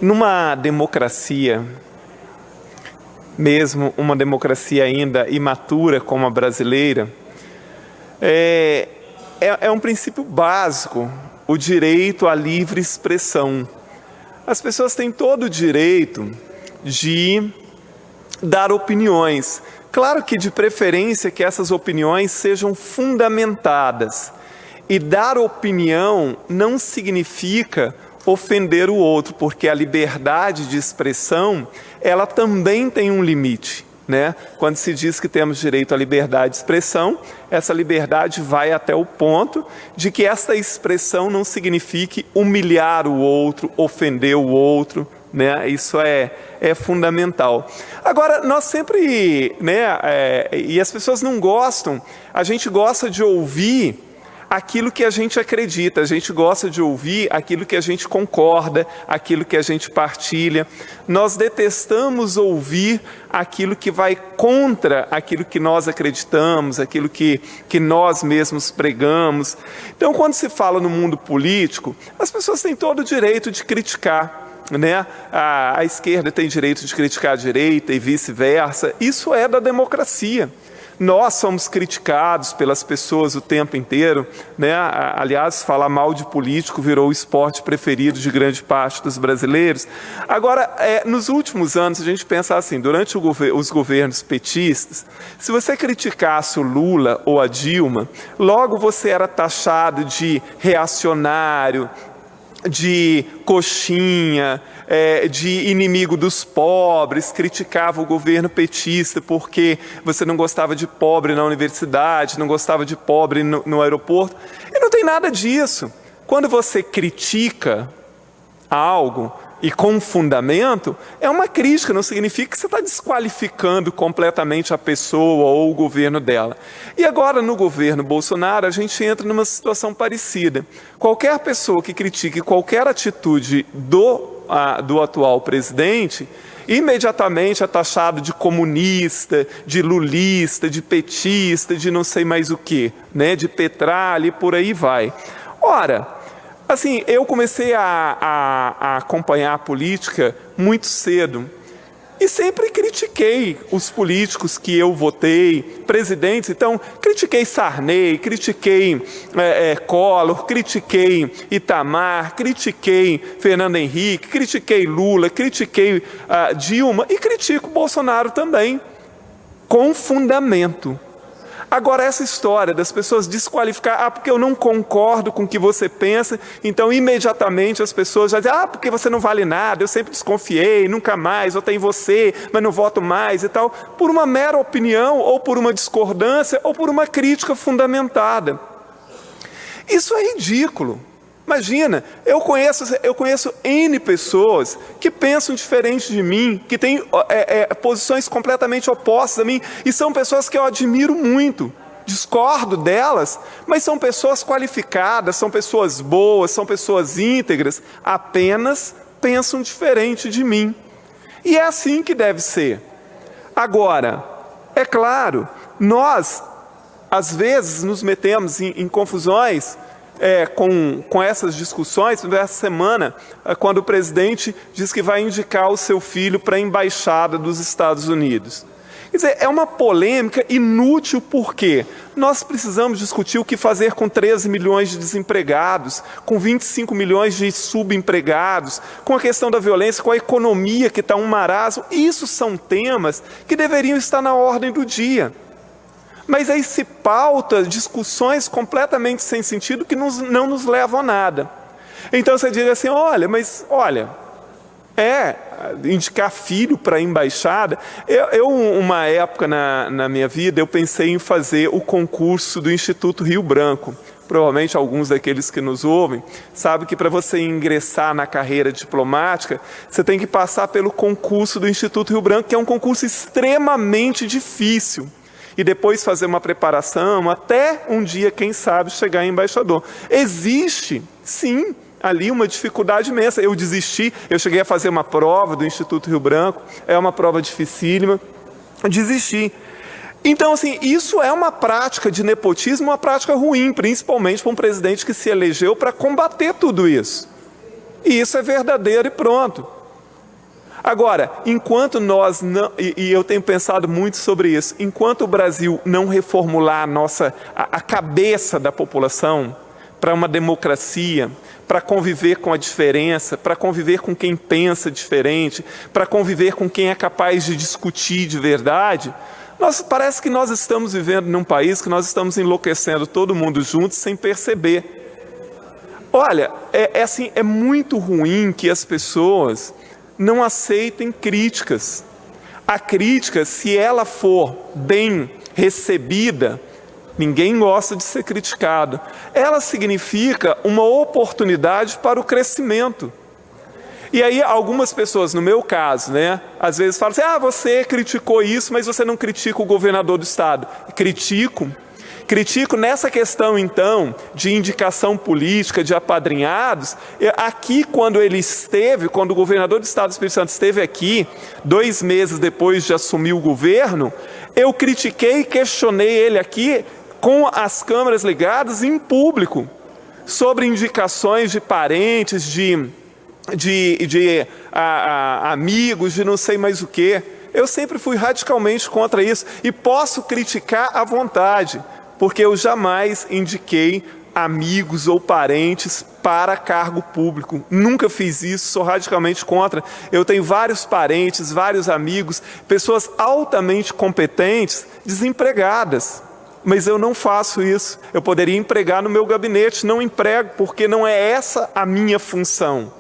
Numa democracia, mesmo uma democracia ainda imatura como a brasileira, é um princípio básico o direito à livre expressão. As pessoas têm todo o direito de dar opiniões. Claro que de preferência que essas opiniões sejam fundamentadas. E dar opinião não significa ofender o outro, porque a liberdade de expressão, ela também tem um limite, né? Quando se diz que temos direito à liberdade de expressão, essa liberdade vai até o ponto de que essa expressão não signifique humilhar o outro, ofender o outro, né? Isso é fundamental. Agora, nós sempre, né, e as pessoas não gostam, a gente gosta de ouvir aquilo que a gente acredita, a gente gosta de ouvir aquilo que a gente concorda, aquilo que a gente partilha. Nós detestamos ouvir aquilo que vai contra aquilo que nós acreditamos, aquilo que nós mesmos pregamos. Então, quando se fala no mundo político, as pessoas têm todo o direito de criticar, né? A esquerda tem direito de criticar a direita e vice-versa. Isso é da democracia. Nós somos criticados pelas pessoas o tempo inteiro, né? Aliás, falar mal de político virou o esporte preferido de grande parte dos brasileiros. Agora, nos últimos anos, a gente pensa assim, durante os governos petistas, se você criticasse o Lula ou a Dilma, logo você era taxado de reacionário, de coxinha, de inimigo dos pobres, criticava o governo petista porque você não gostava de pobre na universidade, não gostava de pobre no aeroporto. E não tem nada disso. Quando você critica algo e com fundamento, é uma crítica, não significa que você está desqualificando completamente a pessoa ou o governo dela. E agora, no governo Bolsonaro, a gente entra numa situação parecida. Qualquer pessoa que critique qualquer atitude do atual presidente, imediatamente é taxado de comunista, de lulista, de petista, de não sei mais o que, né? De petralha e por aí vai. Ora, assim, eu comecei a acompanhar a política muito cedo e sempre critiquei os políticos que eu votei, presidentes. Então, critiquei Sarney, critiquei Collor, critiquei Itamar, critiquei Fernando Henrique, critiquei Lula, critiquei Dilma e critico Bolsonaro também, com fundamento. Agora, essa história das pessoas desqualificar, porque eu não concordo com o que você pensa, então imediatamente as pessoas já dizem, porque você não vale nada, eu sempre desconfiei, nunca mais, votei em você, mas não voto mais e tal, por uma mera opinião, ou por uma discordância, ou por uma crítica fundamentada. Isso é ridículo. Imagina, eu conheço N pessoas que pensam diferente de mim, que têm posições completamente opostas a mim, e são pessoas que eu admiro muito. Discordo delas, mas são pessoas qualificadas, são pessoas boas, são pessoas íntegras, apenas pensam diferente de mim. E é assim que deve ser. Agora, é claro, nós, às vezes, nos metemos em confusões com essas discussões. Nessa semana, quando o presidente diz que vai indicar o seu filho para a embaixada dos Estados Unidos. Quer dizer, é uma polêmica inútil porque nós precisamos discutir o que fazer com 13 milhões de desempregados, com 25 milhões de subempregados, com a questão da violência, com a economia que está um marasmo. Isso são temas que deveriam estar na ordem do dia. Mas aí se pauta discussões completamente sem sentido que não nos levam a nada. Então você diz assim, olha, indicar filho para a embaixada. Uma época na minha vida, eu pensei em fazer o concurso do Instituto Rio Branco. Provavelmente alguns daqueles que nos ouvem sabem que para você ingressar na carreira diplomática, você tem que passar pelo concurso do Instituto Rio Branco, que é um concurso extremamente difícil. E depois fazer uma preparação até um dia, quem sabe, chegar em embaixador. Existe, sim, ali uma dificuldade imensa. Eu desisti, eu cheguei a fazer uma prova do Instituto Rio Branco, é uma prova dificílima, desisti. Então, assim, isso é uma prática de nepotismo, uma prática ruim, principalmente para um presidente que se elegeu para combater tudo isso. E isso é verdadeiro e pronto. Agora, enquanto nós não, e eu tenho pensado muito sobre isso, enquanto o Brasil não reformular a cabeça da população para uma democracia, para conviver com a diferença, para conviver com quem pensa diferente, para conviver com quem é capaz de discutir de verdade, parece que nós estamos vivendo num país que nós estamos enlouquecendo todo mundo junto sem perceber. Olha, é muito ruim que as pessoas não aceitem críticas. A crítica, se ela for bem recebida, ninguém gosta de ser criticado. Ela significa uma oportunidade para o crescimento. E aí algumas pessoas, no meu caso, né, às vezes falam assim, você criticou isso, mas você não critica o governador do estado. Critico nessa questão, então, de indicação política, de apadrinhados. Aqui, quando o governador do estado do Espírito Santo esteve aqui, 2 meses depois de assumir o governo, eu critiquei e questionei ele aqui com as câmeras ligadas em público, sobre indicações de parentes, de amigos, de não sei mais o quê. Eu sempre fui radicalmente contra isso e posso criticar à vontade, porque eu jamais indiquei amigos ou parentes para cargo público. Nunca fiz isso, sou radicalmente contra. Eu tenho vários parentes, vários amigos, pessoas altamente competentes, desempregadas. Mas eu não faço isso. Eu poderia empregar no meu gabinete, não emprego, porque não é essa a minha função.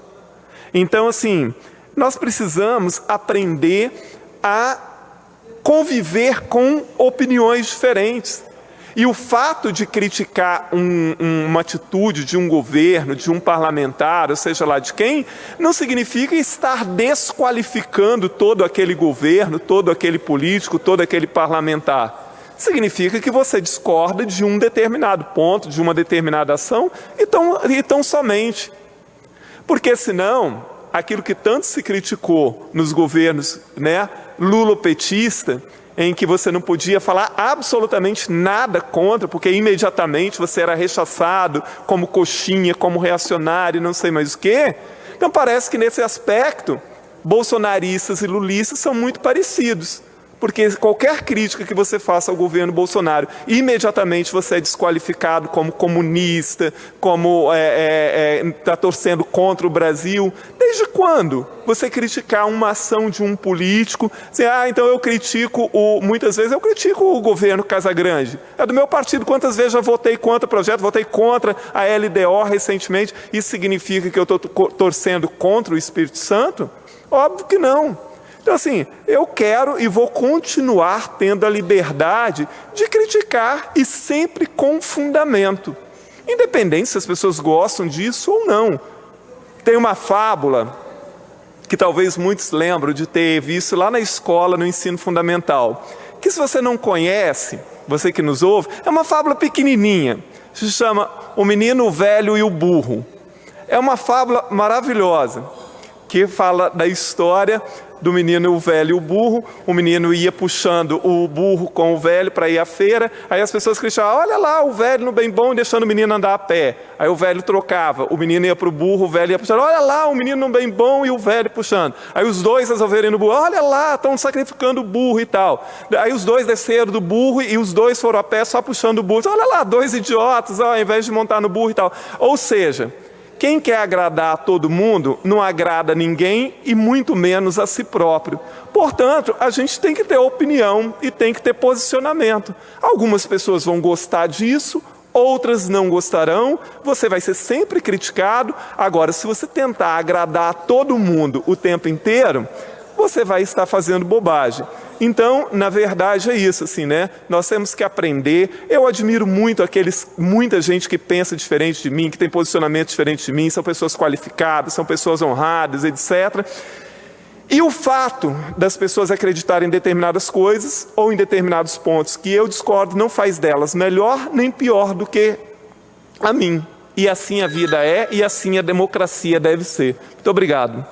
Então, assim, nós precisamos aprender a conviver com opiniões diferentes. E o fato de criticar uma atitude de um governo, de um parlamentar, ou seja lá de quem, não significa estar desqualificando todo aquele governo, todo aquele político, todo aquele parlamentar. Significa que você discorda de um determinado ponto, de uma determinada ação, e tão somente. Porque senão, aquilo que tanto se criticou nos governos, né, lulopetista, em que você não podia falar absolutamente nada contra, porque imediatamente você era rechaçado como coxinha, como reacionário, não sei mais o quê. Então parece que nesse aspecto, bolsonaristas e lulistas são muito parecidos. Porque qualquer crítica que você faça ao governo Bolsonaro, imediatamente você é desqualificado como comunista, como está torcendo contra o Brasil. Desde quando você criticar uma ação de um político, assim, então eu critico, muitas vezes eu critico o governo Casagrande. É do meu partido, quantas vezes já votei contra o projeto, votei contra a LDO recentemente. Isso significa que eu estou torcendo contra o Espírito Santo? Óbvio que não. Então, assim, eu quero e vou continuar tendo a liberdade de criticar e sempre com fundamento, independente se as pessoas gostam disso ou não. Tem uma fábula que talvez muitos lembram de ter visto lá na escola, no ensino fundamental, que se você não conhece, você que nos ouve, é uma fábula pequenininha, se chama O Menino, o Velho e o Burro. É uma fábula maravilhosa, que fala da história do menino, o velho e o burro. O menino ia puxando o burro com o velho para ir à feira, aí as pessoas criticavam, olha lá o velho no bem bom deixando o menino andar a pé. Aí o velho trocava, o menino ia para o burro, o velho ia puxando, olha lá o menino no bem bom e o velho puxando. Aí os dois resolveram ir no burro, olha lá, estão sacrificando o burro e tal. Aí os dois desceram do burro e os dois foram a pé só puxando o burro. Olha lá, 2 idiotas, ao invés de montar no burro e tal. Ou seja, quem quer agradar a todo mundo, não agrada ninguém e muito menos a si próprio. Portanto, a gente tem que ter opinião e tem que ter posicionamento. Algumas pessoas vão gostar disso, outras não gostarão, você vai ser sempre criticado. Agora, se você tentar agradar a todo mundo o tempo inteiro, você vai estar fazendo bobagem. Então, na verdade, é isso, assim, né? Nós temos que aprender. Eu admiro muito muita gente que pensa diferente de mim, que tem posicionamento diferente de mim, são pessoas qualificadas, são pessoas honradas, etc. E o fato das pessoas acreditarem em determinadas coisas ou em determinados pontos que eu discordo não faz delas melhor nem pior do que a mim. E assim a vida é e assim a democracia deve ser. Muito obrigado.